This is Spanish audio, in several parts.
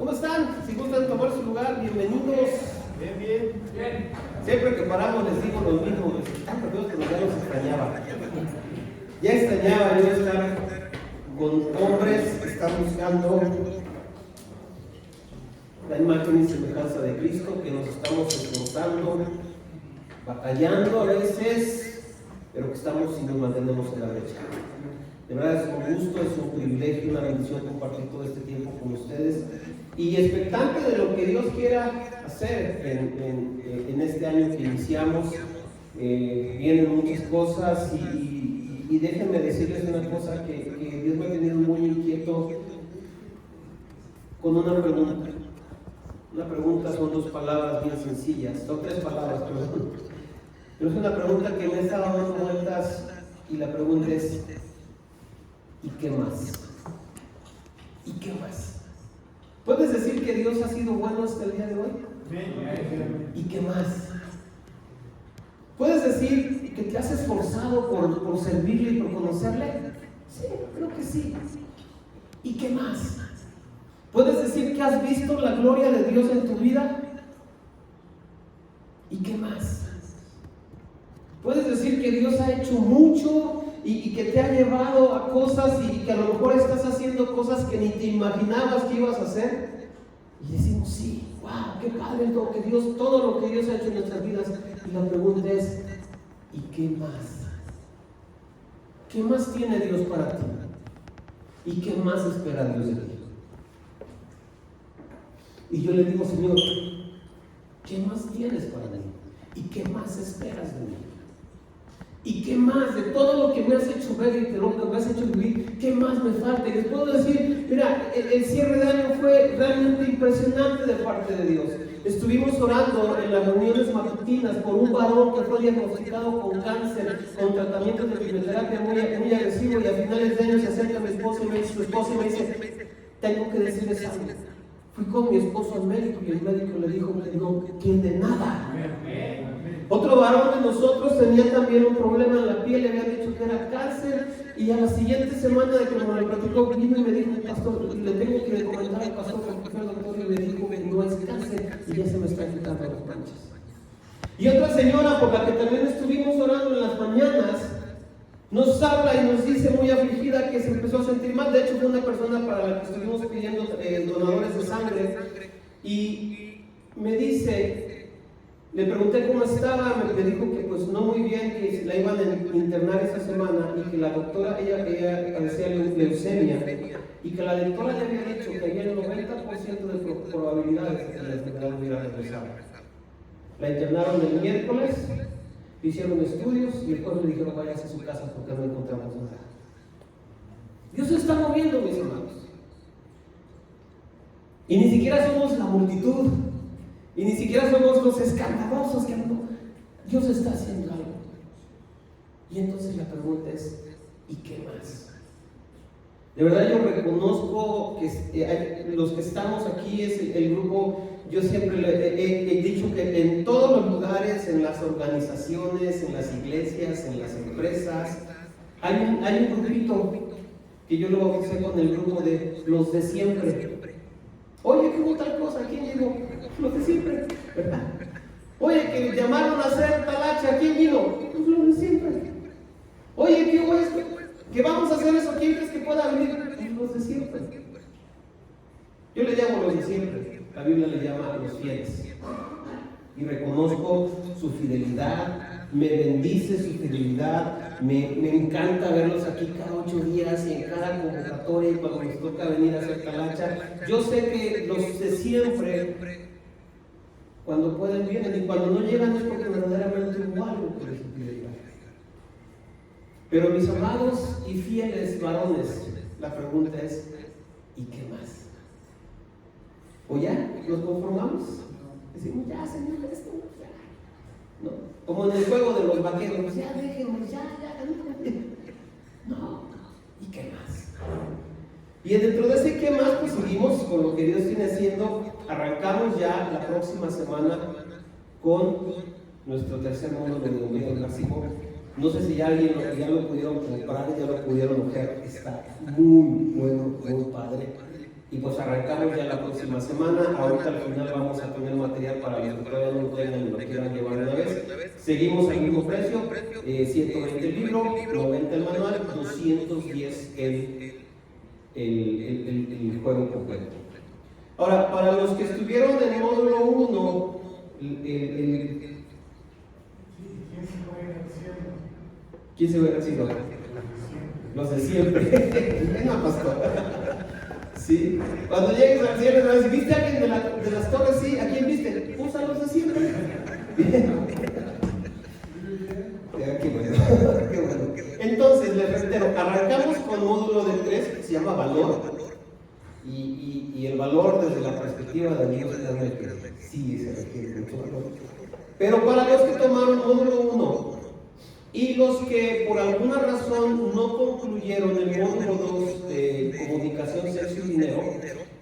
¿Cómo están? Si gustan tomar su lugar, bienvenidos. Bien. Siempre que paramos les digo lo mismo, están perdidos, pero ya los extrañaba. Ya extrañaba yo estar con hombres que están buscando la imagen y semejanza de Cristo, que nos estamos esforzando, batallando a veces, pero que estamos y nos mantenemos en la brecha. De verdad es un gusto, es un privilegio, una bendición compartir todo este tiempo con ustedes y expectante de lo que Dios quiera hacer en este año que iniciamos. Vienen muchas cosas y déjenme decirles una cosa que Dios me ha tenido muy inquieto con una pregunta. Una pregunta son dos palabras bien sencillas, son tres palabras, perdón. Pero es una pregunta que me he estado dando vueltas y la pregunta es: ¿y qué más? ¿Y qué más? ¿Puedes decir que Dios ha sido bueno hasta el día de hoy? ¿Y qué más? ¿Puedes decir que te has esforzado por servirle y por conocerle? Sí, creo que sí. ¿Y qué más? ¿Puedes decir que has visto la gloria de Dios en tu vida? ¿Y qué más? ¿Puedes decir que Dios ha hecho mucho y que te ha llevado a cosas y que a lo mejor estás haciendo cosas que ni te imaginabas que ibas a hacer? Y decimos, sí, wow, qué padre todo lo que Dios ha hecho en nuestras vidas. Y la pregunta es, ¿y qué más? ¿Qué más tiene Dios para ti? ¿Y qué más espera Dios de ti? Y yo le digo, Señor, ¿qué más tienes para mí? ¿Y qué más esperas de mí? ¿Y qué más de todo lo que me has hecho ver y de lo que me has hecho vivir? ¿Qué más me falta? Y les puedo decir, mira, el cierre de año fue realmente impresionante de parte de Dios. Estuvimos orando en las reuniones matutinas por un varón que fue diagnosticado con cáncer, con tratamientos de quimioterapia muy agresivo, y a finales de año se acerca su esposa y me dice, tengo que decirles algo. Fui con mi esposo al médico y el médico le dijo que no tiene nada. Otro varón de nosotros tenía también un problema en la piel, le había dicho que era cáncer, y a la siguiente semana de que me lo platicó, vino y me dijo, pastor, le tengo que comentar al pastor que fue al doctor y me dijo que no es cáncer y ya se me están quitando las manchas. Y otra señora por la que también estuvimos orando en las mañanas, nos habla y nos dice muy afligida que se empezó a sentir mal. De hecho fue una persona para la que estuvimos pidiendo donadores de sangre, y me dice, le pregunté cómo estaba, me dijo que pues no muy bien, que la iban a internar esa semana y que la doctora, ella padecía leucemia, y que la doctora le había dicho que había el 90% de probabilidades de que la enfermedad hubiera regresado. La internaron el miércoles, hicieron estudios y después me dijeron, váyase a su casa porque no encontramos nada. Dios se está moviendo, mis hermanos. Y ni siquiera somos la multitud. Y ni siquiera somos los escandalosos que no. Dios está haciendo algo. Y entonces la pregunta es, ¿y qué más? De verdad yo reconozco que los que estamos aquí es el grupo. Yo siempre he dicho que en todos los lugares, en las organizaciones, en las iglesias, en las empresas, hay un grupito que yo lo bauticé con el grupo de los de siempre. Oye, ¿qué hubo tal cosa? ¿Quién llegó? Los de siempre, ¿verdad? Oye, que llamaron a hacer talacha, ¿quién vino? Pues los de siempre. Oye, ¿qué hubo esto? ¿Que vamos a hacer eso? ¿Quién crees que pueda venir? Pues los de siempre. Yo le llamo los de siempre. La Biblia le llama a los fieles. Y reconozco su fidelidad, me bendice su fidelidad, me encanta verlos aquí cada 8 días y en cada convocatoria y cuando nos toca venir a hacer talacha. Yo sé que los de siempre, cuando pueden vienen, y cuando no llegan es porque verdaderamente hubo algo que les impide llegar. Pero mis amados y fieles varones, la pregunta es, ¿y qué más? ¿O ya nos conformamos? Decimos, ya, Señor, esto, ya. ¿No? Como en el juego de los vaqueros, ya déjenos, ya. No, ¿y qué más? Y dentro de ese qué más, pues seguimos con lo que Dios viene haciendo. Arrancamos ya la próxima semana con nuestro tercer módulo de ombligo masivo. No sé si ya lo pudieron comprar, ya lo pudieron ojear. Está muy bueno, muy padre. Y pues arrancamos ya la próxima semana. Ahorita al final vamos a tener material para los que todavía no lo tengan y lo quieran llevar una vez. Seguimos al mismo precio, 120 el libro, 90 el manual, 210 el juego completo. Ahora, para los que estuvieron en el módulo 1, ¿quién se va a ir al cielo? Los de siempre. Venga, pastor. Sí. Cuando llegues al cielo, me vas a decir, ¿viste a alguien de las torres? Sí. ¿A quién viste? Pues a los de siempre. Qué bueno. Qué bueno. Entonces, les reitero, arrancamos con módulo de 3 que se llama valor. Y el valor desde la perspectiva de Dios sí se requiere mucho valor. Pero para los que tomaron módulo 1 y los que por alguna razón no concluyeron el módulo 2 de comunicación, sexo y dinero,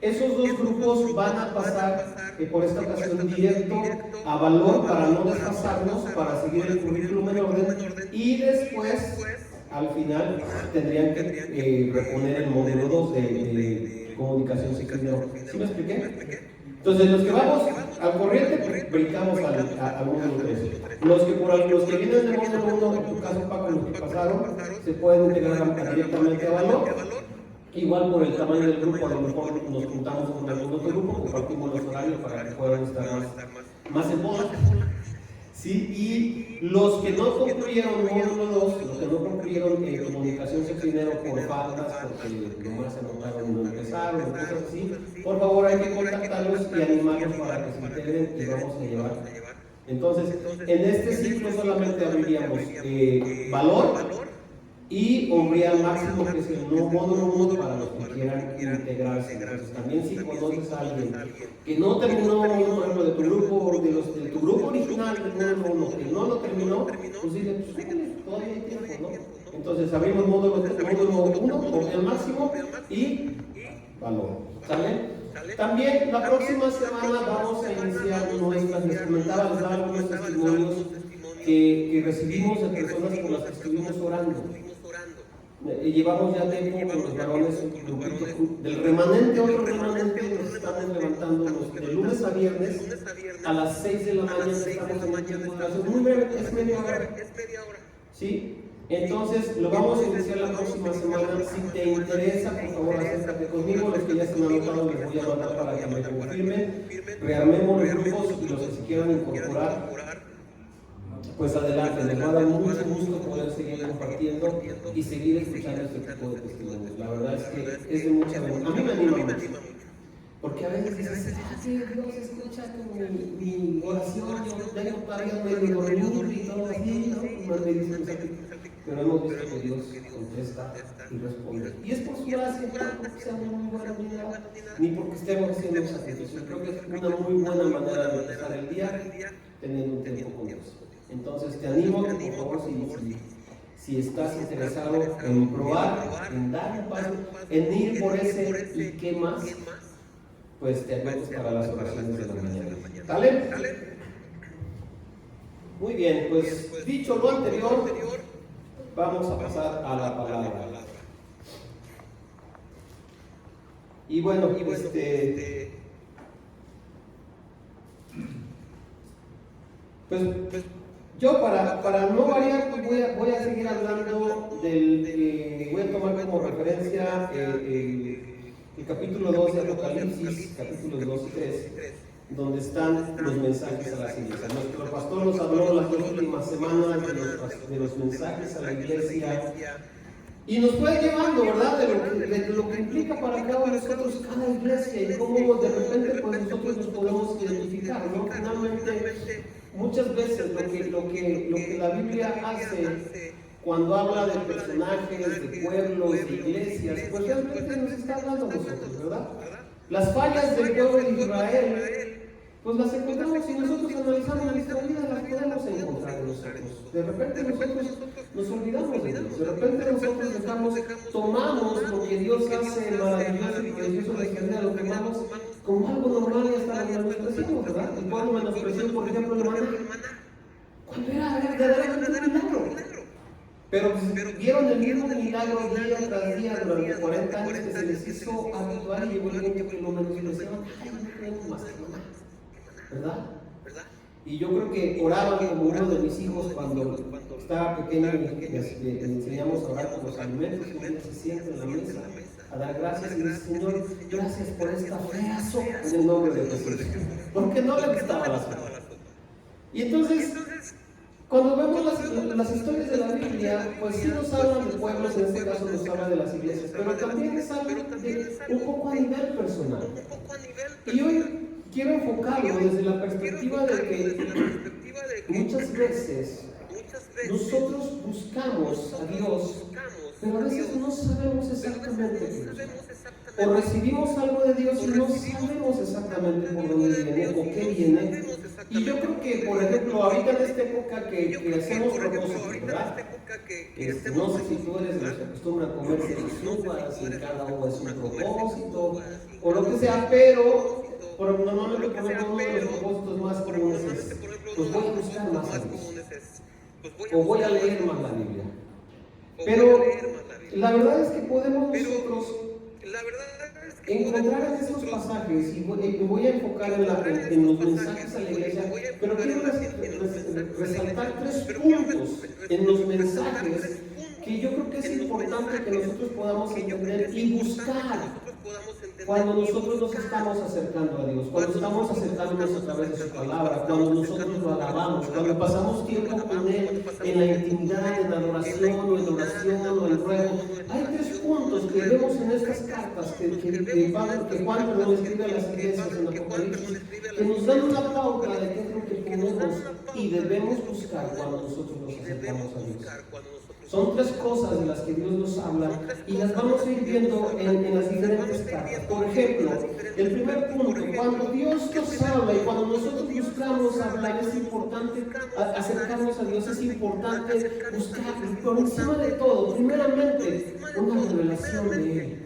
esos dos grupos van a pasar por esta ocasión directo a valor para no desfasarnos, para seguir el currículum en orden, y después, al final, tendrían que reponer el módulo 2 de comunicación, sexo y dinero. ¿Sí me expliqué? Entonces, los que vamos al corriente, pues, brincamos al módulo 3. Los que vienen del módulo 1, en tu caso, Paco, los que pasaron, se pueden integrar directamente a valor. Igual por el tamaño del grupo, a lo mejor nos juntamos con algún otro grupo, compartimos los horarios para que puedan estar más en bola. Sí, y los que no concluyeron módulo 2, los que no concluyeron comunicación, sexo y dinero por faltas, porque nomás se anotaron y no empezaron, cosas así, por favor hay que contactarlos y animarlos para que se integren y vamos a llevar. Entonces, en este ciclo solamente abriríamos valor y hombría máximo, que es el nuevo módulo 1 para los que quieran integrarse. Entonces, también si conoces a alguien que no terminó, por ejemplo, de tu grupo, de tu grupo original del módulo 1, que no lo terminó, pues dile, pues todavía hay tiempo, ¿no? Entonces, abrimos módulo 1, hombría máximo y valor. ¿Sale? También la próxima semana vamos a iniciar nuestras, les comentaba, les daba algunos testimonios que recibimos de personas con las que estuvimos orando. Llevamos ya tiempo con los varones, del remanente, otro remanente, nos estamos levantando de lunes a viernes a las 6 de la mañana, estamos en un tiempo de oración muy breve, es media hora. ¿Sí? Entonces lo vamos a iniciar la próxima semana. Si te interesa, por favor, acércate conmigo. Los que ya se han anotado les voy a mandar para que me confirmen. Rearmemos los grupos y los que se quieran incorporar, pues adelante. Les va a dar mucho gusto poder seguir compartiendo y seguir escuchando este tipo de testimonios. La verdad es que es de mucha bendición. A mí me anima mucho, porque a veces dices, sí, Dios escucha mi oración, yo tengo todavía medio dormido y todo así, ¿no? Me dicen, pero hemos visto que Dios contesta y responde. Y es por su gracia, no porque sea una muy buena vida, ni porque estemos haciendo sacrificio. Creo que es una muy buena manera de empezar el día teniendo un tiempo con Dios. Entonces te animo que por favor, si estás interesado en probar, en dar un paso, en ir por ese y qué más, pues te anotes para las oraciones de la mañana. ¿Sale? Muy bien, pues dicho lo anterior, vamos a pasar a la palabra. Y bueno, pues yo para no variar, pues voy a seguir hablando voy a tomar como referencia el capítulo 2 de Apocalipsis, capítulos 2 y 3, donde están los mensajes a las iglesias. Nuestro pastor nos habló las dos últimas semanas de los mensajes a la iglesia y nos fue llevando, ¿verdad?, de lo que implica para cada uno de nosotros cada iglesia y cómo de repente pues nosotros nos podemos identificar, ¿no? Finalmente, muchas veces lo que la Biblia hace cuando habla de personajes, de pueblos, de iglesias, pues realmente nos está hablando a nosotros, ¿verdad? Las fallas del pueblo de Israel, pues las encontramos y nosotros analizamos nuestra vida, las podemos encontrar en nosotros. De repente nosotros nos olvidamos de Dios, de repente nosotros tomamos lo que Dios hace maravilloso y precioso de nuestra vida, lo tomamos como algo normal y hasta lo menospreciamos, ¿verdad? Y cuando menospreció, por ejemplo, el maná, cuando era verdaderamente un milagro. Pero pues, vieron el mismo milagro día tras día durante 40 años que se les hizo habitual y llegó el momento que lo menospreciaban. Ay, no creemos más que mamá, ¿verdad? Y yo creo que oraban como uno de mis hijos cuando estaba pequeño y le enseñamos a orar por los alimentos. Y él se sienta en la mesa a dar gracias y dice: Señor, gracias por esta fea sopa en el nombre de Jesús, porque no le gustaba la sopa. Y entonces, cuando vemos las historias de la Biblia, pues sí nos hablan de pueblos, en este caso nos habla de las iglesias, pero también es algo de un poco a nivel personal. Y hoy quiero enfocarlo desde la perspectiva de que muchas veces nosotros buscamos a Dios, pero a veces no sabemos exactamente qué buscamos. O recibimos algo de Dios y no sabemos exactamente por dónde viene o qué viene. Y yo creo que, por ejemplo, ahorita en esta época que hacemos propósitos, ¿verdad? No sé si tú eres de los que acostumbran comerse las uvas y cada uva es un propósito o lo que sea, pero normalmente, por ejemplo, uno de los propósitos más comunes es: pues voy a buscar más a Dios, o voy a leer más la Biblia. Pero la verdad es que podemos nosotros encontrar en esos pasajes, y voy a enfocar en los mensajes a la iglesia, pero quiero resaltar 3 puntos en los mensajes que yo creo que es importante que nosotros podamos entender y buscar cuando nosotros nos estamos acercando a Dios, cuando estamos acercándonos a través de su palabra, cuando nosotros lo alabamos, cuando pasamos tiempo con Él en la intimidad, en adoración o en oración o en ruego. Hay 3 puntos que vemos en estas cartas que Juan escribe a las iglesias en Apocalipsis, que nos dan una pauta de qué es lo que podemos y debemos buscar cuando nosotros nos acercamos a Dios. Son 3 cosas de las que Dios nos habla y las vamos a ir viendo en las diferentes cartas. Por ejemplo, el primer punto: cuando Dios nos habla y cuando nosotros buscamos hablar, es importante acercarnos a Dios, es importante buscar, por encima de todo, primeramente, una revelación de Él.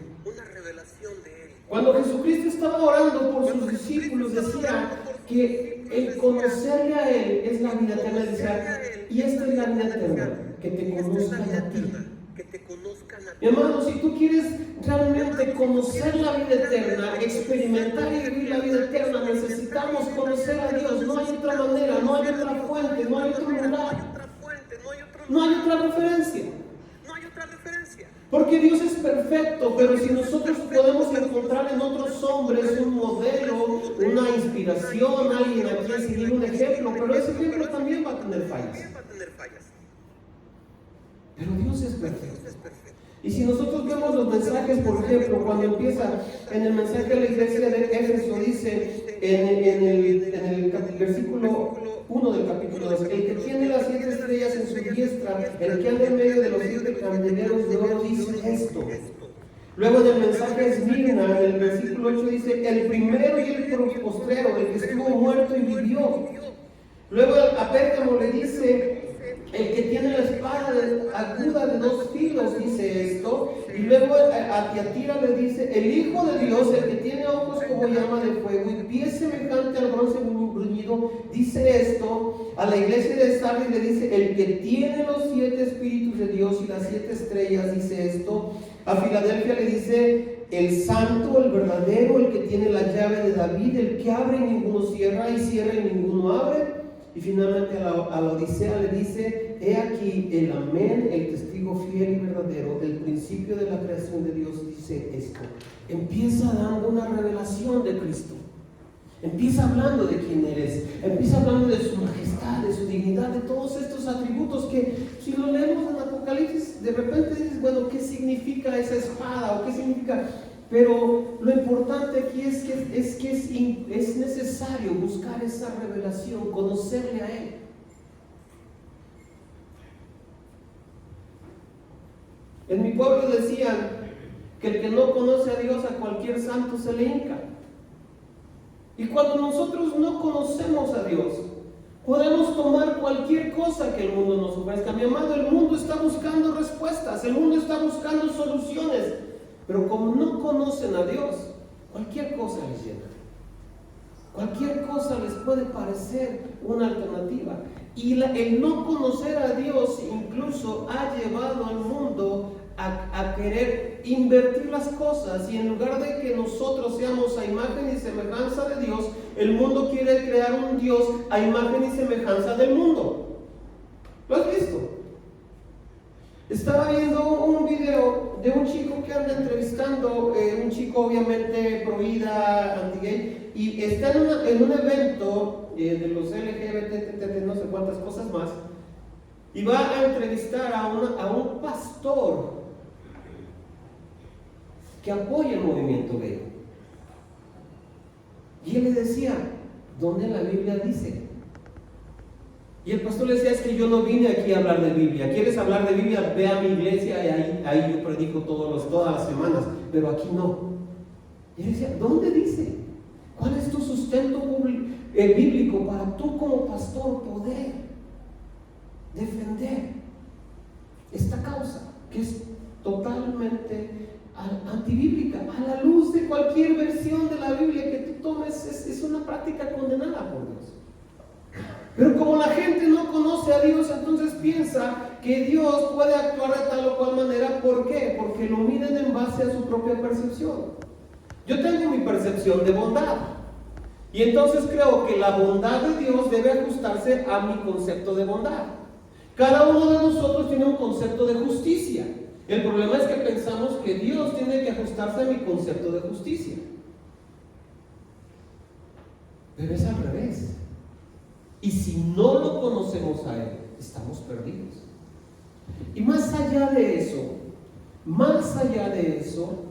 Cuando Jesucristo estaba orando por sus discípulos, decía que el conocerle a Él es la vida eterna. Decía: y esta es la vida eterna, que te conozcan a ti. Mi hermano, si tú quieres realmente conocer la vida eterna, experimentar y vivir la vida eterna, necesitamos conocer a Dios. No hay otra manera, no hay otra fuente, no hay otro lugar, no hay otra referencia. Porque Dios es perfecto, pero si nosotros podemos encontrar en otros hombres un modelo, una inspiración, alguien a quien seguir, un ejemplo, pero ese ejemplo también va a tener fallas. Pero Dios es perfecto. Y si nosotros vemos los mensajes, por ejemplo, cuando empieza en el mensaje a la iglesia de Éfeso, dice en el versículo 1 del capítulo 2: el que tiene las 7 estrellas en su diestra, el que anda en medio de los 7 candeleros de oro, dice esto. Luego en el mensaje a Esmirna, en el versículo 8, dice: el primero y el postrero, el que estuvo muerto y vivió. Luego a Pérgamo le dice: el que tiene la espada aguda de 2 filos, dice esto. Y luego a Tiatira le dice: el Hijo de Dios, el que tiene ojos como llama de fuego y pies semejante al bronce bruñido, dice esto. A la iglesia de Sardis le dice: el que tiene los 7 espíritus de Dios y las 7 estrellas, dice esto. A Filadelfia le dice: el santo, el verdadero, el que tiene la llave de David, el que abre y ninguno cierra, y cierra y ninguno abre. Y finalmente a la Odisea le dice: he aquí el amén, el testigo fiel y verdadero, el principio de la creación de Dios, dice esto. Empieza dando una revelación de Cristo. Empieza hablando de quién eres. Empieza hablando de su majestad, de su dignidad, de todos estos atributos que, si lo leemos en Apocalipsis, de repente dices: bueno, ¿qué significa esa espada? ¿O qué significa? Pero lo importante aquí es que es necesario buscar esa revelación, conocerle a Él. En mi pueblo decían que el que no conoce a Dios, a cualquier santo se le hinca. Y cuando nosotros no conocemos a Dios, podemos tomar cualquier cosa que el mundo nos ofrezca. Mi amado, el mundo está buscando respuestas, el mundo está buscando soluciones. Pero como no conocen a Dios, cualquier cosa les llena. Cualquier cosa les puede parecer una alternativa. Y el no conocer a Dios incluso ha llevado al mundo a querer invertir las cosas, y en lugar de que nosotros seamos a imagen y semejanza de Dios, el mundo quiere crear un Dios a imagen y semejanza del mundo. ¿Lo has visto? Estaba viendo un video de un chico que anda entrevistando, un chico obviamente pro vida, anti-gay, y está en un evento de los LGBT, no sé cuántas cosas más, y va a entrevistar a un pastor que apoya el movimiento gay. Y él le decía, ¿dónde la Biblia dice? Y el pastor le decía, es que yo no vine aquí a hablar de Biblia. ¿Quieres hablar de Biblia? Ve a mi iglesia y ahí yo predico todas las semanas, pero aquí no. Y él decía, ¿dónde dice? ¿Cuál es tu sustento bíblico para tú como pastor poder defender esta causa que es totalmente antibíblica, a la luz de cualquier versión de la Biblia que tú tomes? Es una práctica condenada por Dios. Pero como la gente no conoce a Dios, entonces piensa que Dios puede actuar de tal o cual manera. ¿Por qué? Porque lo miden en base a su propia percepción. Yo tengo mi percepción de bondad, y entonces creo que la bondad de Dios debe ajustarse a mi concepto de bondad. Cada uno de nosotros tiene un concepto de justicia. El problema es que pensamos que Dios tiene que ajustarse a mi concepto de justicia. Pero es al revés. Y si no lo conocemos a Él, estamos perdidos. Y más allá de eso,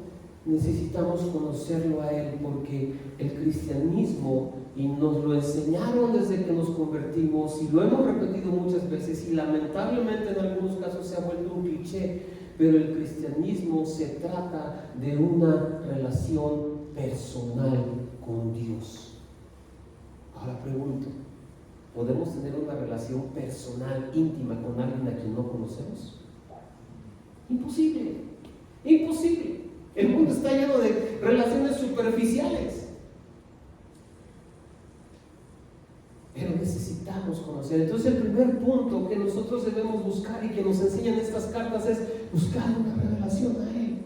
necesitamos conocerlo a Él, porque el cristianismo, y nos lo enseñaron desde que nos convertimos, y lo hemos repetido muchas veces, y lamentablemente en algunos casos se ha vuelto un cliché, pero el cristianismo se trata de una relación personal con Dios. Ahora pregunto, ¿podemos tener una relación personal, íntima con alguien a quien no conocemos? Imposible, imposible. El mundo está lleno de relaciones superficiales. Pero necesitamos conocer. Entonces el primer punto que nosotros debemos buscar y que nos enseñan estas cartas es buscar una revelación a Él.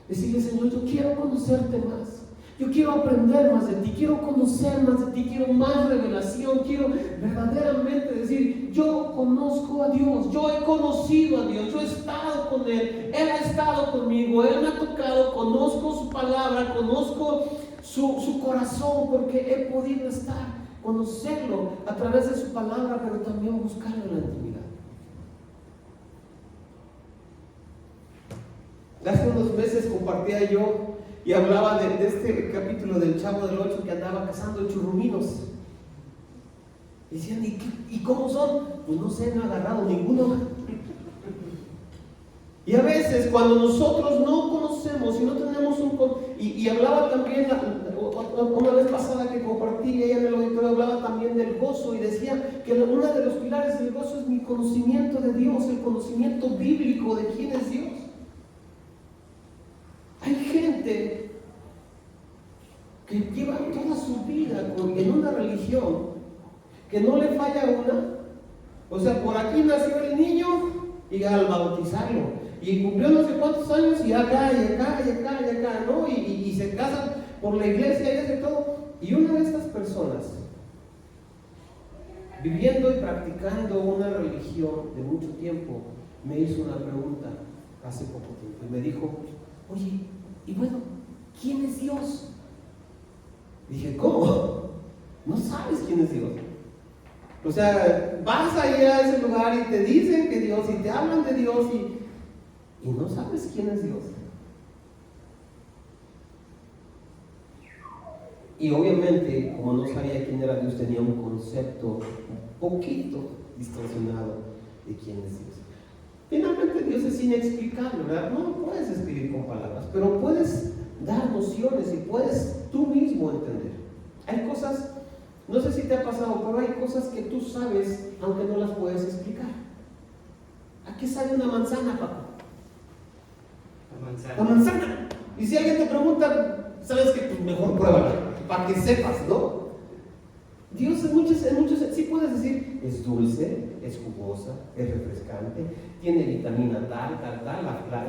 Decirle, Señor, yo quiero conocerte más. Yo quiero aprender más de ti, quiero conocer más de ti, quiero más revelación, quiero verdaderamente decir, yo conozco a Dios, yo he conocido a Dios, yo he estado con Él, Él ha estado conmigo, Él me ha tocado, conozco su palabra, conozco su corazón, porque he podido conocerlo a través de su palabra, pero también buscarlo en la intimidad. Hace unos meses compartía yo y hablaba de este capítulo del Chavo del 8 que andaba cazando churruminos. Y decían, ¿y cómo son? Pues no sé, no he agarrado ninguno. Y a veces cuando nosotros no conocemos y no tenemos y hablaba también una vez pasada que compartí ella en el auditorio, hablaba también del gozo, y decía que uno de los pilares del gozo es mi conocimiento de Dios, el conocimiento bíblico de quién es Dios. Hay gente que lleva toda su vida en una religión que no le falla una. O sea, por aquí nació el niño y al bautizarlo, y cumplió no sé cuántos años, y acá, y acá, y acá, y acá, ¿no? Y se casan por la iglesia y hace todo. Y una de estas personas, viviendo y practicando una religión de mucho tiempo, me hizo una pregunta hace poco tiempo y me dijo, oye, y bueno, ¿quién es Dios? Dije, ¿cómo? ¿No sabes quién es Dios? O sea, vas ahí a ese lugar y te dicen que Dios, y te hablan de Dios, y no sabes quién es Dios. Y obviamente, como no sabía quién era Dios, tenía un concepto un poquito distorsionado de quién es Dios. Finalmente Dios es inexplicable, ¿verdad? No lo puedes escribir con palabras, pero puedes dar nociones y puedes tú mismo entender. Hay cosas, no sé si te ha pasado, pero hay cosas que tú sabes aunque no las puedes explicar. ¿A qué sabe una manzana, Paco? La manzana. Y si alguien te pregunta, sabes que pues mejor pruébala, para que sepas, ¿no? Dios sí puedes decir, es dulce, es jugosa, es refrescante, tiene vitamina tal,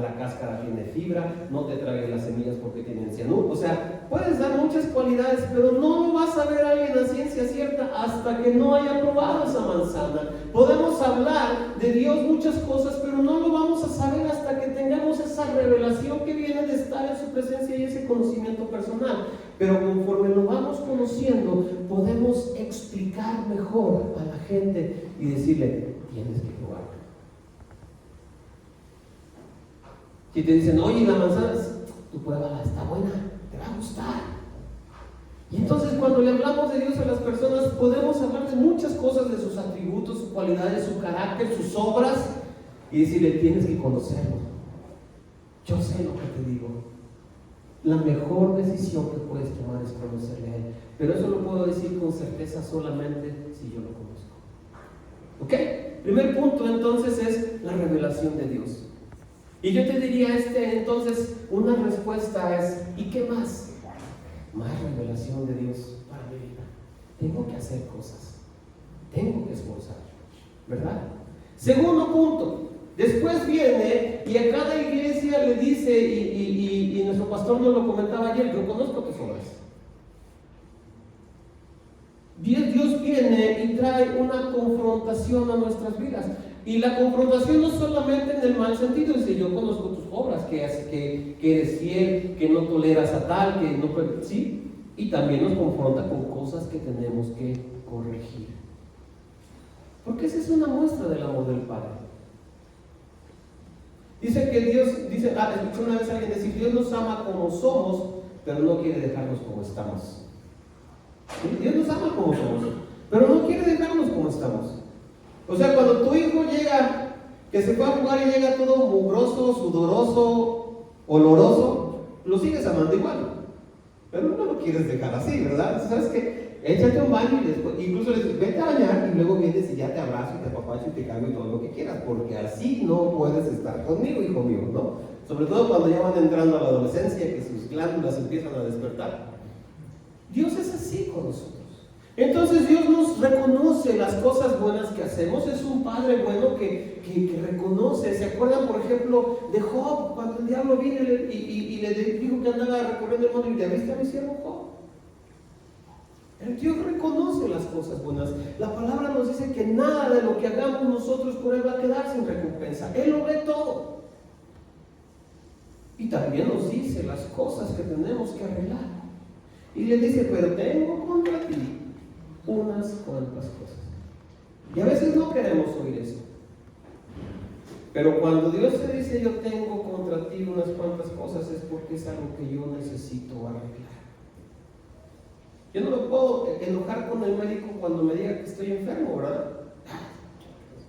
la cáscara tiene fibra, no te tragues las semillas porque tienen cianuro. O sea, puedes dar muchas cualidades, pero no lo vas a ver a alguien a ciencia cierta hasta que no haya probado esa manzana. Podemos hablar de Dios muchas cosas, pero no lo vamos a saber hasta que tengamos esa revelación que viene de estar en su presencia y ese conocimiento personal. Pero conforme lo vamos conociendo, podemos explicar mejor a la gente y decirle, tienes que probarlo. Si te dicen, oye, la manzana, tú pruébala, está buena, te va a gustar. Y entonces cuando le hablamos de Dios a las personas, podemos hablar de muchas cosas, de sus atributos, sus cualidades, su carácter, sus obras, y decirle, tienes que conocerlo. Yo sé lo que te digo. La mejor decisión que puedes tomar es conocerle a Él. Pero eso lo puedo decir con certeza solamente si yo lo conozco. ¿Ok? Primer punto entonces es la revelación de Dios. Y yo te diría entonces, una respuesta es, ¿y qué más? Más revelación de Dios para mi vida. Tengo que hacer cosas. Tengo que esforzar. ¿Verdad? Segundo punto. Después viene y a cada iglesia le dice, y nuestro pastor nos lo comentaba ayer, yo conozco tus obras. Dios viene y trae una confrontación a nuestras vidas. Y la confrontación no solamente en el mal sentido, es decir, yo conozco tus obras, que eres fiel, que no toleras a tal, que no, sí, y también nos confronta con cosas que tenemos que corregir. Porque esa es una muestra del amor del Padre. Dice que Dios, escuché una vez a alguien decir, Dios nos ama como somos, pero no quiere dejarnos como estamos. ¿Sí? Dios nos ama como somos, pero no quiere dejarnos como estamos. O sea, cuando tu hijo llega, que se fue a jugar y llega todo mugroso, sudoroso, oloroso, lo sigues amando igual. Pero no lo quieres dejar así, ¿verdad? ¿Sabes qué? Échate un baño y después, incluso le dices, vete a bañar y luego vienes y ya te abrazo y te apapacho y te cargo y todo lo que quieras, porque así no puedes estar conmigo, hijo mío, ¿no? Sobre todo cuando ya van entrando a la adolescencia, que sus glándulas empiezan a despertar. Dios es así con nosotros. Entonces Dios nos reconoce las cosas buenas que hacemos. Es un Padre bueno que reconoce. ¿Se acuerdan, por ejemplo, de Job? Cuando el diablo vino y le dijo que andaba recorriendo el mundo y le viste a mi siervo Job. Dios reconoce las cosas buenas. La palabra nos dice que nada de lo que hagamos nosotros por Él va a quedar sin recompensa. Él lo ve todo. Y también nos dice las cosas que tenemos que arreglar. Y le dice, pero tengo contra ti unas cuantas cosas. Y a veces no queremos oír eso. Pero cuando Dios te dice, yo tengo contra ti unas cuantas cosas, es porque es algo que yo necesito arreglar. Yo no me puedo enojar con el médico cuando me diga que estoy enfermo, ¿verdad?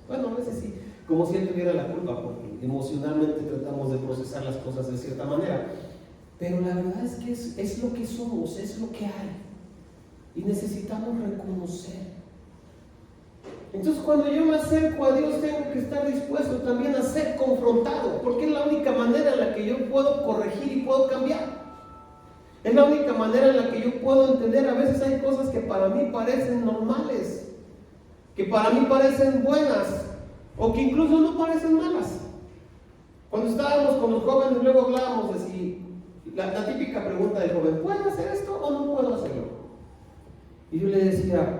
Bueno, a veces sí, como si él tuviera la culpa, porque emocionalmente tratamos de procesar las cosas de cierta manera. Pero la verdad es que es lo que somos, es lo que hay. Y necesitamos reconocer. Entonces, cuando yo me acerco a Dios, tengo que estar dispuesto también a ser confrontado, porque es la única manera en la que yo puedo corregir y puedo cambiar. Es la única manera en la que yo puedo entender. A veces hay cosas que para mí parecen normales, que para mí parecen buenas, o que incluso no parecen malas. Cuando estábamos con los jóvenes, luego hablábamos de si la típica pregunta del joven, ¿puedo hacer esto o no puedo hacerlo? Y yo le decía,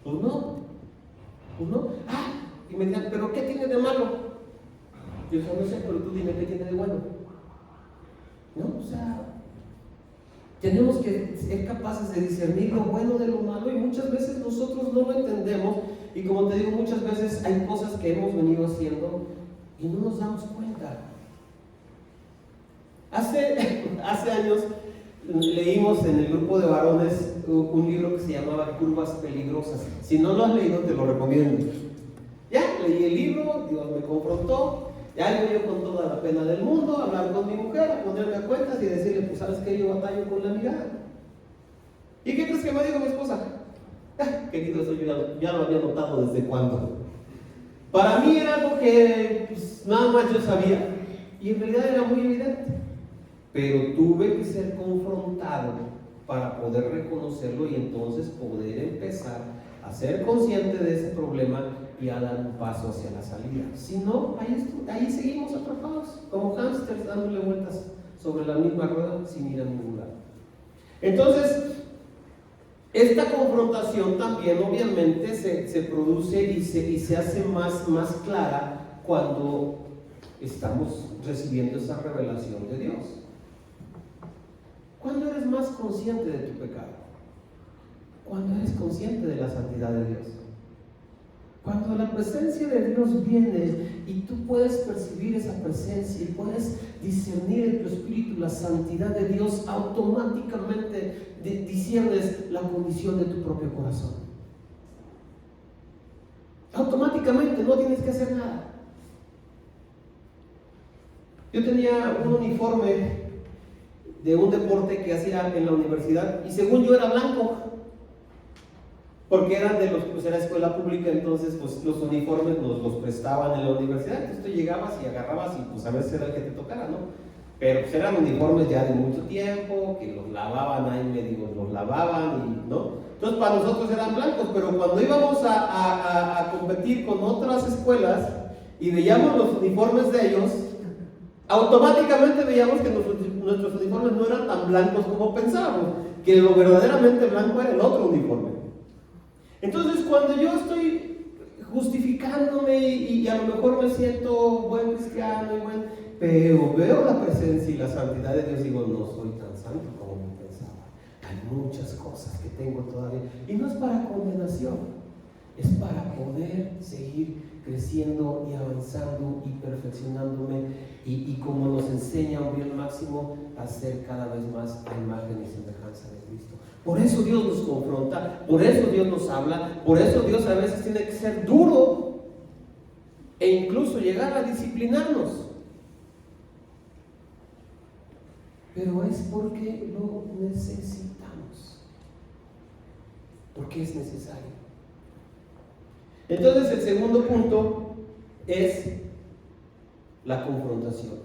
pues no. Y me decían, ¿pero qué tiene de malo? Yo decía, no sé, pero tú dime qué tiene de bueno. ¿No? O sea, tenemos que ser capaces de discernir lo bueno de lo malo, y muchas veces nosotros no lo entendemos, y como te digo, muchas veces hay cosas que hemos venido haciendo y no nos damos cuenta. Hace años leímos en el grupo de varones un libro que se llamaba Curvas Peligrosas. Si no lo has leído, te lo recomiendo. Ya, leí el libro, Dios me confrontó. Ya iba yo con toda la pena del mundo a hablar con mi mujer, a ponerme a cuentas y decirle, pues sabes que yo batallo con la mirada. ¿Y qué crees que me dijo mi esposa? Querido, eso yo ya lo había notado desde cuándo. Para mí era algo que pues, nada más yo sabía, y en realidad era muy evidente. Pero tuve que ser confrontado para poder reconocerlo y entonces poder empezar a ser consciente de ese problema y a dar un paso hacia la salida. Si no, ahí seguimos atrapados, como hámsters dándole vueltas sobre la misma rueda sin ir a ningún lado. Entonces, esta confrontación también obviamente se produce y se hace más clara cuando estamos recibiendo esa revelación de Dios. ¿Cuándo eres más consciente de tu pecado? Cuando eres consciente de la santidad de Dios. Cuando la presencia de Dios viene y tú puedes percibir esa presencia y puedes discernir en tu espíritu la santidad de Dios, automáticamente disciernes la condición de tu propio corazón. Automáticamente, no tienes que hacer nada. Yo tenía un uniforme de un deporte que hacía en la universidad y según yo era blanco, porque eran de pues era escuela pública, entonces pues los uniformes nos los prestaban en la universidad, entonces tú llegabas y agarrabas y pues a veces era el que te tocara, ¿no? Pero pues eran uniformes ya de mucho tiempo, que los lavaban ahí medio, los lavaban y ¿no? Entonces para nosotros eran blancos, pero cuando íbamos a competir con otras escuelas y veíamos los uniformes de ellos, automáticamente veíamos que nuestros uniformes no eran tan blancos como pensábamos, que lo verdaderamente blanco era el otro uniforme. Entonces cuando yo estoy justificándome y a lo mejor me siento buen cristiano pero veo la presencia y la santidad de Dios, digo, no soy tan santo como pensaba, hay muchas cosas que tengo todavía, y no es para condenación, es para poder seguir creciendo y avanzando y perfeccionándome y como nos enseña un bien máximo, a ser cada vez más a imagen y semejanza de Cristo. Por eso Dios nos confronta, por eso Dios nos habla, por eso Dios a veces tiene que ser duro e incluso llegar a disciplinarnos. Pero es porque lo necesitamos, porque es necesario. Entonces el segundo punto es la confrontación,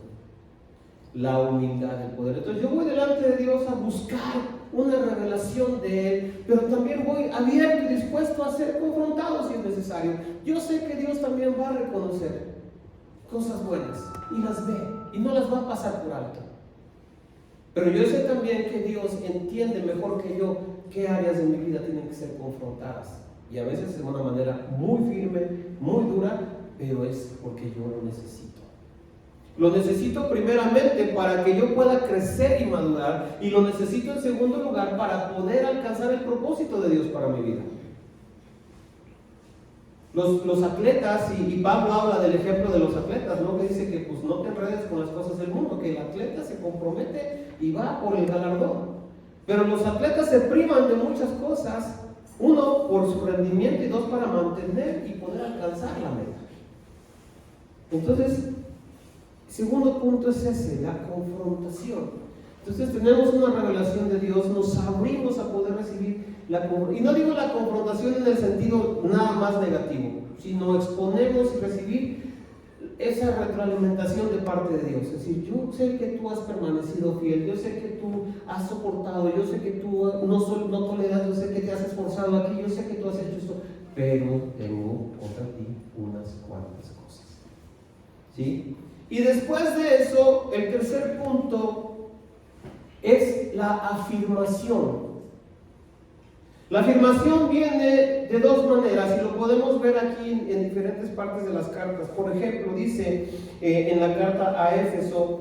la humildad del poder. Entonces yo voy delante de Dios a buscar una revelación de Él, pero también voy abierto y dispuesto a ser confrontado si es necesario. Yo sé que Dios también va a reconocer cosas buenas y las ve y no las va a pasar por alto. Pero yo sé también que Dios entiende mejor que yo qué áreas de mi vida tienen que ser confrontadas. Y a veces de una manera muy firme, muy dura, pero es porque yo lo necesito. Lo necesito primeramente para que yo pueda crecer y madurar, y lo necesito en segundo lugar para poder alcanzar el propósito de Dios para mi vida. Los atletas, y Pablo habla del ejemplo de los atletas, ¿no? Que dice que pues no te enredes con las cosas del mundo, que el atleta se compromete y va por el galardón. Pero los atletas se privan de muchas cosas, uno por su rendimiento y dos para mantener y poder alcanzar la meta. Entonces, segundo punto es ese, la confrontación. Entonces tenemos una revelación de Dios, nos abrimos a poder recibir y no digo la confrontación en el sentido nada más negativo, sino exponemos y recibir esa retroalimentación de parte de Dios. Es decir, yo sé que tú has permanecido fiel, yo sé que tú has soportado, yo sé que tú no toleras, yo sé que te has esforzado aquí, yo sé que tú has hecho esto, pero tengo contra ti unas cuantas cosas. ¿Sí? Y después de eso, el tercer punto es la afirmación. La afirmación viene de dos maneras y lo podemos ver aquí en diferentes partes de las cartas. Por ejemplo, dice en la carta a Éfeso,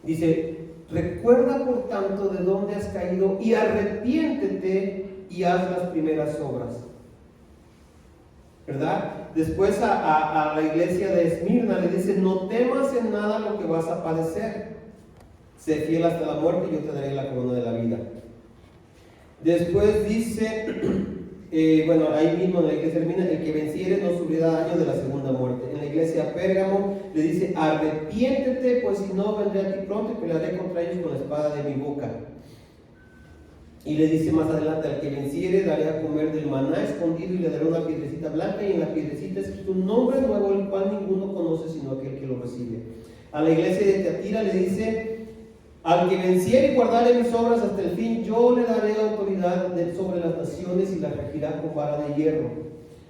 dice: recuerda por tanto de dónde has caído y arrepiéntete y haz las primeras obras. ¿Verdad? Después a la iglesia de Esmirna le dice: no temas en nada lo que vas a padecer, sé fiel hasta la muerte y yo te daré la corona de la vida. Después dice, ahí mismo en la iglesia de Esmirna, el que venciere no sufrirá daño de la segunda muerte. En la iglesia de Pérgamo le dice: arrepiéntete, pues si no vendré a ti pronto y pelearé contra ellos con la espada de mi boca. Y le dice más adelante: al que venciere daré a comer del maná escondido y le daré una piedrecita blanca, y en la piedrecita escrito un nombre nuevo, el cual ninguno conoce sino aquel que lo recibe. A la iglesia de Teatira le dice: Al que venciere y guardare mis obras hasta el fin, yo le daré autoridad sobre las naciones y las regirá con vara de hierro.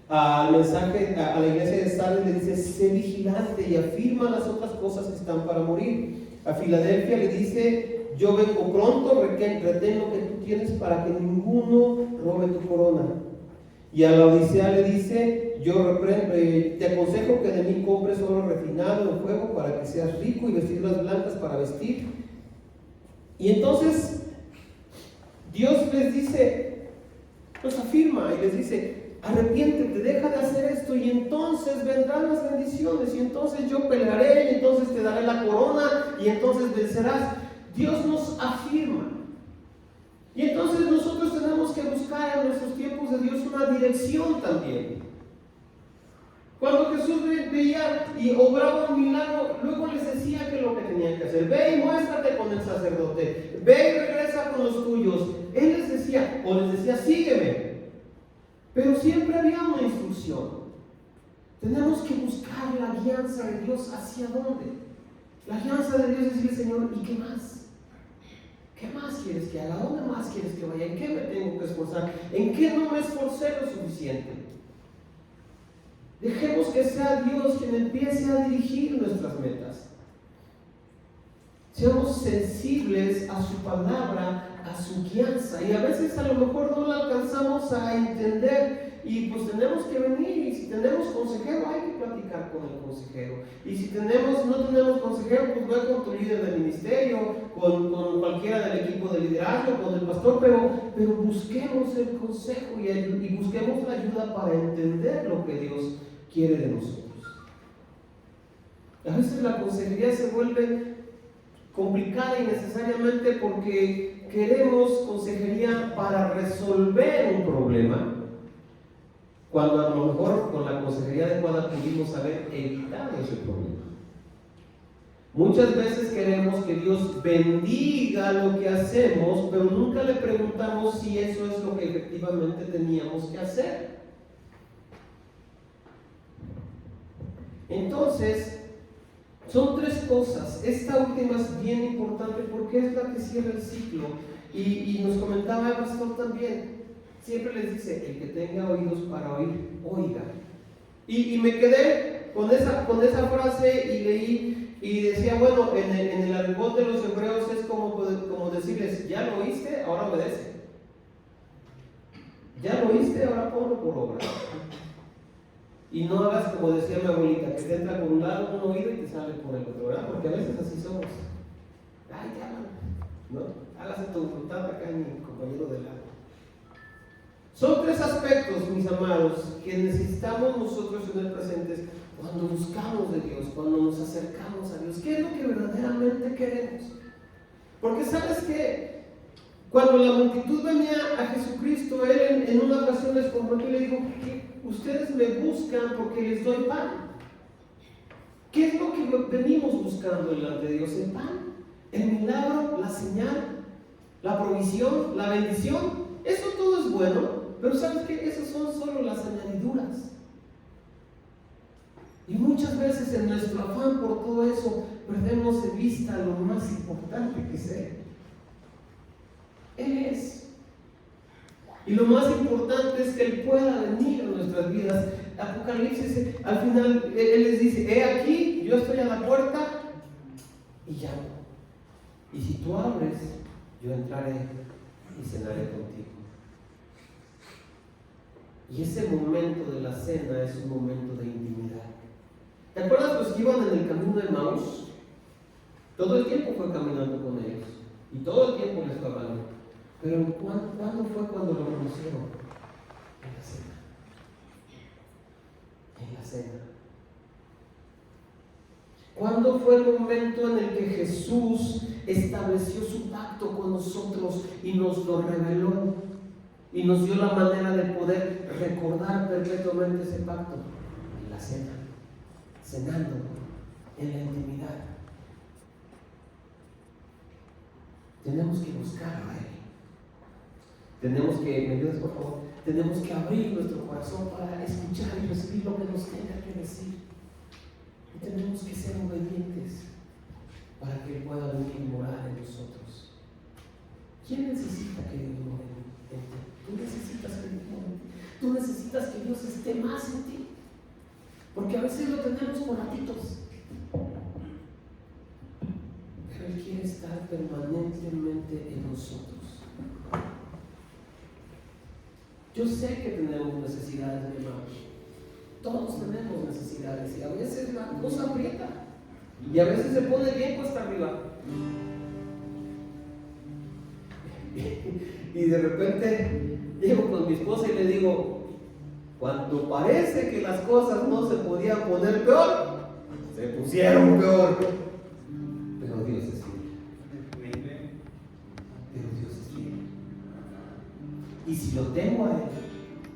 Al mensaje a la iglesia de Sardes le dice: sé vigilante y afirma las otras cosas que están para morir. A Filadelfia le dice: yo vengo pronto, retén lo que tú tienes para que ninguno robe tu corona. Y a la Odisea le dice: yo te aconsejo que de mí compres oro refinado en fuego para que seas rico, y vestiduras blancas para vestir. Y entonces Dios les dice, los afirma y les dice: arrepiéntete, deja de hacer esto, y entonces vendrán las bendiciones, y entonces yo pelearé, y entonces te daré la corona, y entonces vencerás. Dios nos afirma. Y entonces nosotros tenemos que buscar en nuestros tiempos de Dios una dirección también. Cuando Jesús veía y obraba un milagro, luego les decía que lo que tenían que hacer: ve y muéstrate con el sacerdote, ve y regresa con los tuyos. Él les decía, o les decía: sígueme. Pero siempre había una instrucción. Tenemos que buscar la guianza de Dios. ¿Hacia dónde? La guianza de Dios es decirle: Señor, ¿y qué más? ¿Qué más quieres que haga? ¿A dónde más quieres que vaya? ¿En qué me tengo que esforzar? ¿En qué no me esforcé lo suficiente? Dejemos que sea Dios quien empiece a dirigir nuestras metas. Seamos sensibles a su palabra, a su guianza. Y a veces a lo mejor no la alcanzamos a entender, y pues tenemos que venir, y si tenemos consejero hay que platicar con el consejero, y si no tenemos consejero, pues ve con tu líder de ministerio, con cualquiera del equipo de liderazgo, con el pastor, pero busquemos el consejo y busquemos la ayuda para entender lo que Dios quiere de nosotros. A veces la consejería se vuelve complicada innecesariamente porque queremos consejería para resolver un problema, cuando a lo mejor con la consejería adecuada pudimos haber evitado ese problema. Muchas veces queremos que Dios bendiga lo que hacemos, pero nunca le preguntamos si eso es lo que efectivamente teníamos que hacer. Entonces, son tres cosas. Esta última es bien importante porque es la que cierra el ciclo. Y nos comentaba el pastor también. Siempre les dice: el que tenga oídos para oír, oiga. Y me quedé con esa frase y leí y decía: bueno, en el argot de los hebreos es como decirles: ya lo oíste, ahora obedece. Ya lo oíste, ahora ponlo por obra. Y no hagas como decía mi abuelita, que te entra por un lado un oído y te sale por el otro, ¿verdad? Porque a veces así somos. Ay, ya, ¿no? Hágase tu voluntad acá, mi compañero de lado. Son tres aspectos, mis amados, que necesitamos nosotros tener presentes cuando buscamos de Dios, cuando nos acercamos a Dios. ¿Qué es lo que verdaderamente queremos? Porque ¿sabes qué? Cuando la multitud venía a Jesucristo, Él en una ocasión les confrontó y le dijo: ustedes me buscan porque les doy pan. ¿Qué es lo que venimos buscando delante de Dios? El pan, el milagro, la señal, la provisión, la bendición. Eso todo es bueno, pero ¿sabes qué? Esas son solo las añadiduras. Y muchas veces en nuestro afán por todo eso perdemos de vista lo más importante que es Él. Él es. Y lo más importante es que Él pueda venir a nuestras vidas. Apocalipsis, al final, Él les dice: he aquí, yo estoy a la puerta y llamo. Y si tú abres, yo entraré y cenaré contigo. Y ese momento de la cena es un momento de intimidad. ¿Te acuerdas los que iban en el camino de Maús? Todo el tiempo fue caminando con ellos y todo el tiempo les fue hablando. Pero ¿cuándo fue cuando lo conocieron? En la cena. En la cena. ¿Cuándo fue el momento en el que Jesús estableció su pacto con nosotros y nos lo reveló? Y nos dio la manera de poder recordar perpetuamente ese pacto. En la cena. Cenando. En la intimidad. Tenemos que buscarlo a Él. Tenemos que, ¿me ayudas por favor? Tenemos que abrir nuestro corazón para escuchar y recibir lo que nos tenga que decir. Y tenemos que ser obedientes. para que Él pueda venir y morar en nosotros. ¿Quién necesita que Dios more en ti? Tú necesitas que Dios more en ti. Tú necesitas que Dios esté más en ti. Porque a veces lo tenemos por ratitos. Pero Él quiere estar permanentemente en nosotros. Yo sé que tenemos necesidades, mi hermano. Todos tenemos necesidades y a veces la cosa aprieta y a veces se pone bien cuesta arriba. Y de repente llego con mi esposa y le digo, cuando parece que las cosas no se podían poner peor, se pusieron peor. Pero Dios es fiel. Pero Dios es fiel. Y si lo tengo a Él,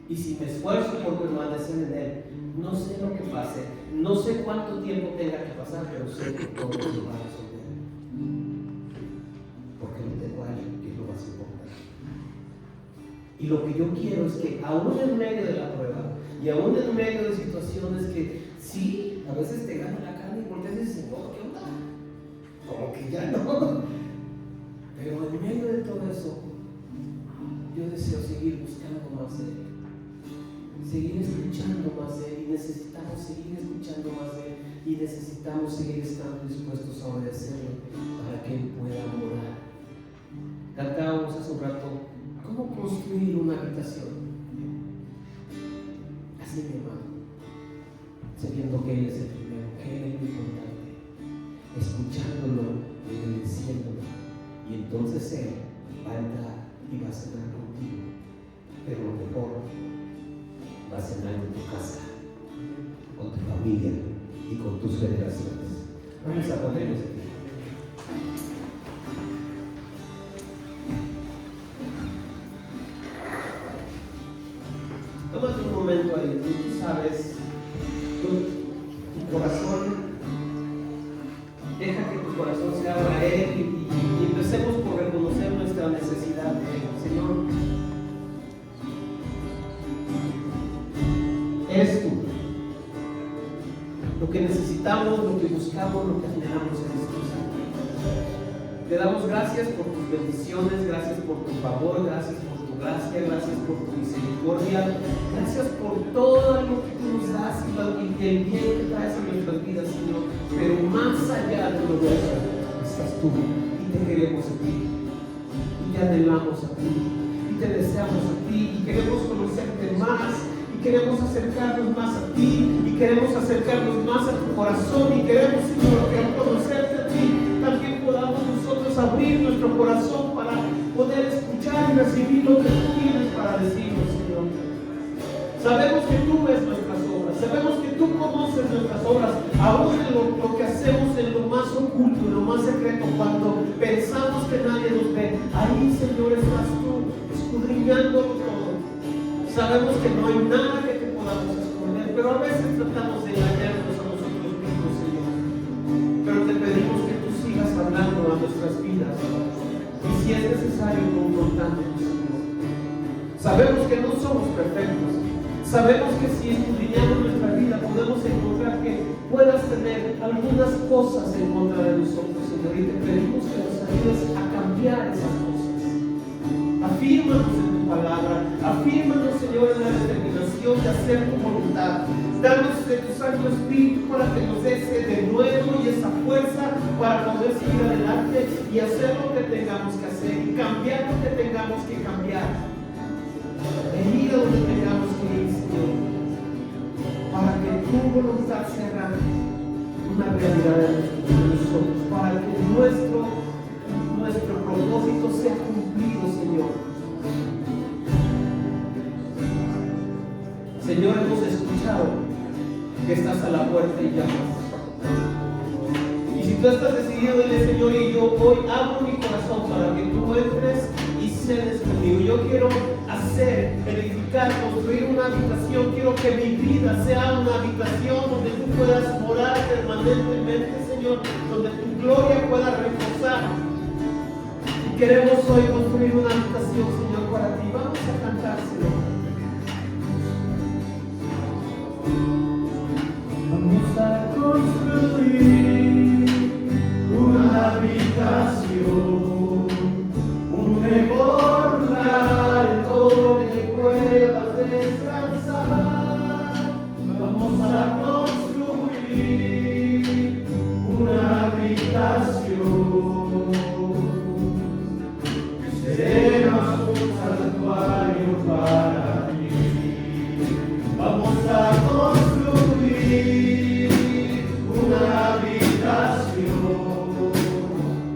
y si me esfuerzo por permanecer en Él, no sé lo que pase, no sé cuánto tiempo tenga que pasar, pero sé que todo se va a resolver. Porque lo tengo a Él, que es lo más importante. Y lo que yo quiero es que aún en medio de la prueba, y aún en medio de situaciones que sí, a veces te gana la carne y volteas y dices, no, ¿qué onda? Como que ya no. Pero en medio de todo eso, yo deseo seguir buscando más de Él, seguir escuchando más de Él, y necesitamos seguir escuchando más de Él, y necesitamos seguir estando dispuestos a obedecerle para que Él pueda morar. Cantábamos hace un rato, ¿cómo construir una habitación? Así, mi hermano, sabiendo que Él es el primero, que Él es lo importante, escuchándolo y obedeciéndolo, y entonces Él va a entrar y va a cenar contigo, pero lo mejor, va a cenar en tu casa, con tu familia y con tus generaciones. Vamos a ponernos aquí. Tómate un momento ahí, tú sabes, tu corazón, deja que tu corazón se abra a Él y empecemos por reconocer nuestra necesidad de Él. Señor, eres tú. Lo que necesitamos, lo que buscamos, lo que anhelamos eres tú, Señor. Te damos gracias por tus bendiciones, gracias por tu favor, gracias por tu gracia, gracias por tu misericordia, gracias por todo lo que tú nos das y el bien que traes en nuestras vidas, Señor. Pero más allá de lo de eso, estás tú y te queremos a ti, y te anhelamos a ti, y te deseamos a ti, y queremos conocerte más, y queremos acercarnos más a ti, y queremos acercarnos más a tu corazón, y queremos, Señor, que al conocerte a ti también podamos nosotros abrir nuestro corazón para poder escuchar y recibir lo que tú tienes para decirnos, Señor. Sabemos que tú ves nuestras obras, sabemos que tú conoces nuestras obras, aún en lo que hacemos en lo más oculto, en lo más secreto, cuando pensamos que nadie nos ve. Ahí, Señor, estás tú, escudriñándolo todo. Sabemos que no hay nada que te podamos esconder, pero a veces tratamos de engañarnos a nosotros mismos, Señor. Pero te pedimos que tú sigas hablando a nuestras vidas, y si es necesario, confrontándonos, Señor. Sabemos que no somos perfectos. Sabemos que si escudriñamos nuestra vida podemos encontrar que puedas tener algunas cosas en contra de nosotros, Señor, y te pedimos que nos ayudes a cambiar esas cosas. Afírmanos en tu palabra, afírmanos, Señor, en la determinación de hacer tu voluntad. Danos de tu Santo Espíritu para que nos des de nuevo y esa fuerza para poder seguir adelante y hacer lo que tengamos que hacer y cambiar lo que tengamos que cambiar. Venir a donde tengamos que ir, Señor, para que tu voluntad se haga una realidad en nosotros, para que nuestro propósito sea cumplido, Señor. Señor, hemos escuchado que estás a la puerta y llamas. Y si tú estás decidido, dile, Señor, y yo hoy abro mi corazón para que tú entres y cenes conmigo. Yo quiero edificar, construir una habitación. Quiero que mi vida sea una habitación donde tú puedas morar permanentemente, Señor, donde tu gloria pueda reposar. Y queremos hoy construir una habitación, Señor, para ti. Vamos a cantar, Señor. Vamos a construir una puedas descansar. Vamos a construir una habitación. Seremos un santuario para ti. Vamos a construir una habitación,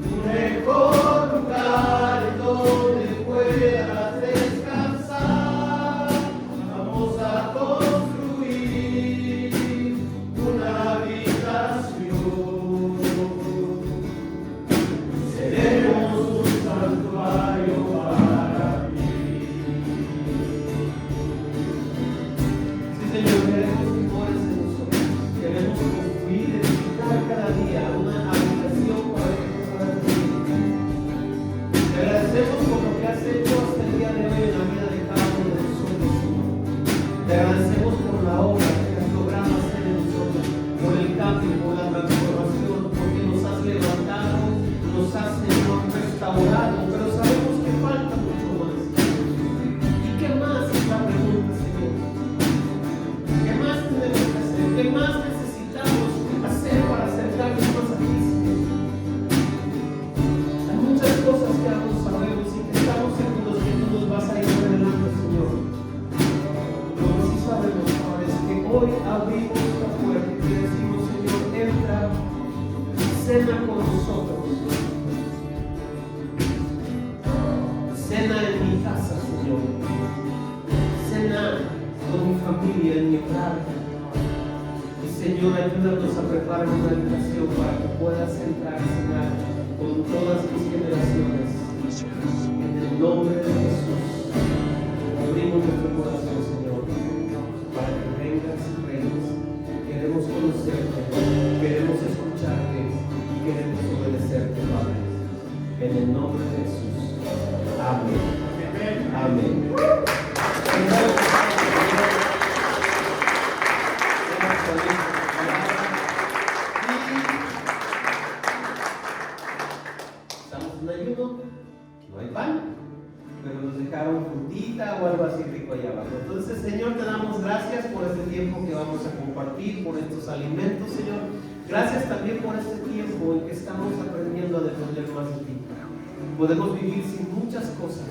un mejor lugar donde puedas descansar. Vamos a construir una habitación. Seremos un santuario para ti. Sí, Señor, queremos que mores en nosotros. Queremos construir, edificar cada día una habitación para que puedas vivir. Te agradecemos por lo que has hecho hasta el día de hoy en la vida de cada uno de nosotros, Señor. Te agradecemos por la obra que has logrado hacer en nosotros, por el cambio, por la transformación, porque nos has levantado, nos has, Señor, restaurado, pero sabemos que falta mucho más. ¿Y qué más es la pregunta, Señor? ¿Qué más tenemos que hacer? ¿Qué más necesitamos hacer para acercarnos más a ti, Señor? Hay muchas cosas que aún sabemos y que estamos seguros que tú nos vas a ir revelando, Señor. Lo que sí sabemos ahora es que hoy abrimos la puerta y te decimos, Señor, entra, cena con nosotros. Cena en mi casa, Señor. Cena con mi familia, en mi hogar. Y Señor, ayúdanos a preparar una habitación para que puedas entrar a cenar con todas tus generaciones. En el nombre de Jesús, abrimos nuestro corazón, Señor, para que vengas y reines. Queremos conocerte, queremos escucharte y queremos obedecerte, Padre. En el nombre de Jesús. Amén. Amén. Estamos en ayuno, no hay pan, pero nos dejaron frutita o algo así rico allá abajo. Entonces, Señor, te damos gracias por este tiempo que vamos a compartir, por estos alimentos, Señor. Gracias también por este tiempo en que estamos aprendiendo a depender más de ti. Podemos vivir sin muchas cosas,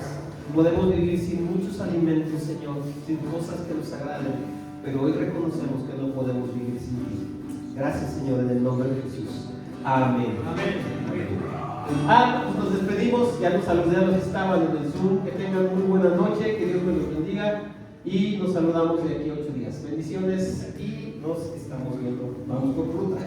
podemos vivir sin muchos alimentos, Señor, sin cosas que nos agraden, pero hoy reconocemos que no podemos vivir sin ti. Gracias, Señor, en el nombre de Jesús. Amén. Amén. Pues nos despedimos, ya nos saludé a los que estaban en el Zoom, que tengan muy buena noche, que Dios me los bendiga y nos saludamos de aquí a 8 días. Bendiciones y nos estamos viendo. Vamos por fruta.